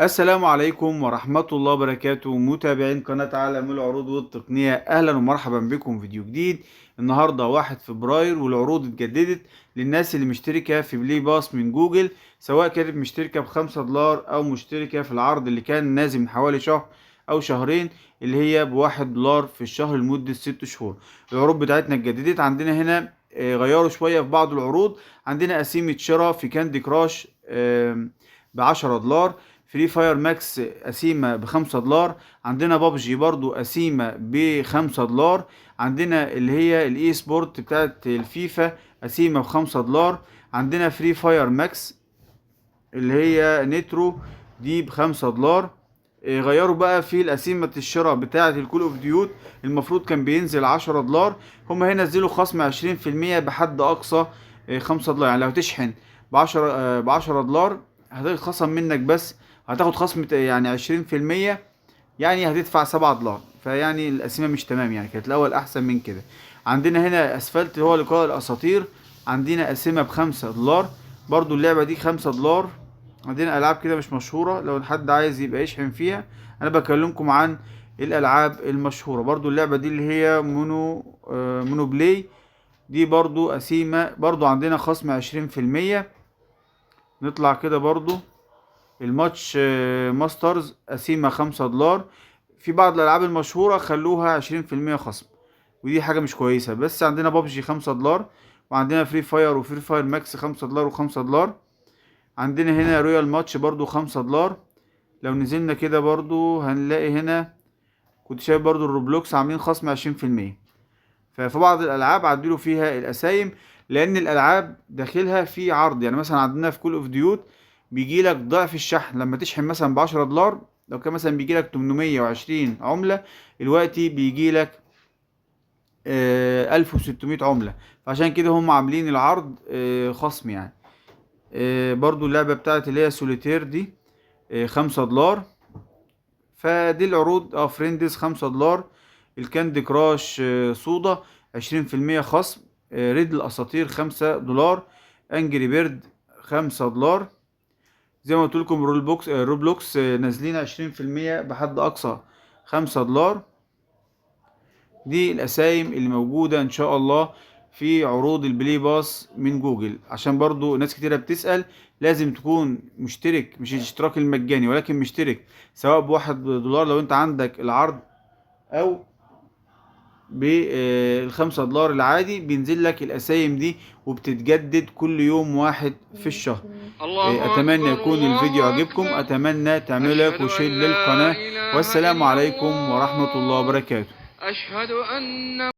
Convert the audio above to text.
السلام عليكم ورحمة الله وبركاته، متابعين قناة عالم العروض والتقنية. أهلا ومرحبا بكم في فيديو جديد. النهاردة 1 فبراير والعروض اتجددت للناس اللي مشتركة في بلاي باس من جوجل، سواء كانت مشتركة ب5 دولار أو مشتركة في العرض اللي كان نازل من حوالي شهر أو شهرين، اللي هي ب1 دولار في الشهر لمدة 6 شهور. العروض بتاعتنا اتجددت عندنا هنا. غيروا شوية في بعض العروض. عندنا قسيمة شراء في كاندي كراش ب10 دولار. فري فاير ماكس قسيمة ب5 دولار. عندنا بابجي برضو قسيمة ب5 دولار. عندنا اللي هي الاي سبورت بتاعت الفيفا قسيمة ب5 دولار. عندنا فري فاير ماكس اللي هي نترو دي ب5 دولار. غيروا بقى في القسيمة الشراء بتاعة الكول اوف ديوت، المفروض كان بينزل 10 دولار، هما هنا نزلوا خصم 20% بحد أقصى 5 دولار. يعني لو تشحن ب10 دولار هتتخصم منك، بس هتاخد خصم يعني 20%، يعني هتدفع 7 دولار. فيعني القسيمة مش تمام، يعني كانت الأول أحسن من كده. عندنا هنا أسفلت اللي هو لقاء الأساطير، عندنا قسيمة ب5 دولار. برضو اللعبة دي 5 دولار. عندنا ألعاب كده مش مشهورة لو حد عايز يبقى يشحن فيها. أنا بكلمكم عن الألعاب المشهورة. برضو اللعبة دي اللي هي مونو بلاي، دي برضو قسيمة، برضو عندنا خصم 20%. نطلع كده برضو الماتش ماسترز قسيمة 5 دولار. في بعض الألعاب المشهورة خلوها 20% خصم، ودي حاجة مش كويسة. بس عندنا بابجي 5 دولار، وعندنا فري فاير وفري فاير ماكس 5 دولار و5 دولار. عندنا هنا رويال ماتش برضو 5 دولار. لو نزلنا كده برضو هنلاقي هنا، كنت شايف برضو الروبلوكس عاملين خصم 20%. ففي بعض الألعاب عدلوا فيها القسايم، لأن الألعاب داخلها في عرض. يعني مثلا عندنا في كول اوف ديوت بيجي لك ضعف الشحن لما تشحن مثلا ب10 دولار. لو كان مثلا بيجي لك 820 عملة، دلوقتي بيجي لك 1600 عملة. فعشان كده هم عاملين العرض خصم يعني. برضو اللعبة بتاعت اللي هي سوليتير دي 5 دولار. فدي العروض. فريندز 5 دولار. الكاندي كراش صودا 20% خصم. ريد الاساطير 5 دولار. انجري بيرد 5 دولار. زي ما قلت لكم روبلوكس نازلين 20% بحد اقصى 5 دولار. دي القسايم اللي موجودة ان شاء الله في عروض البلاي باس من جوجل. عشان برضو ناس كتيرة بتسأل، لازم تكون مشترك، مش الاشتراك المجاني ولكن مشترك، سواء ب1 دولار لو انت عندك العرض، او ب5 دولار العادي. بينزل لك القسايم دي وبتتجدد كل يوم واحد في الشهر. الله اتمنى أكبر يكون الفيديو الله عجبكم، أكبر. اتمنى تعملوا لايك أشهد أن وشير لا للقناة. إله والسلام إلا عليكم ورحمة الله الله. وبركاته. أشهد أن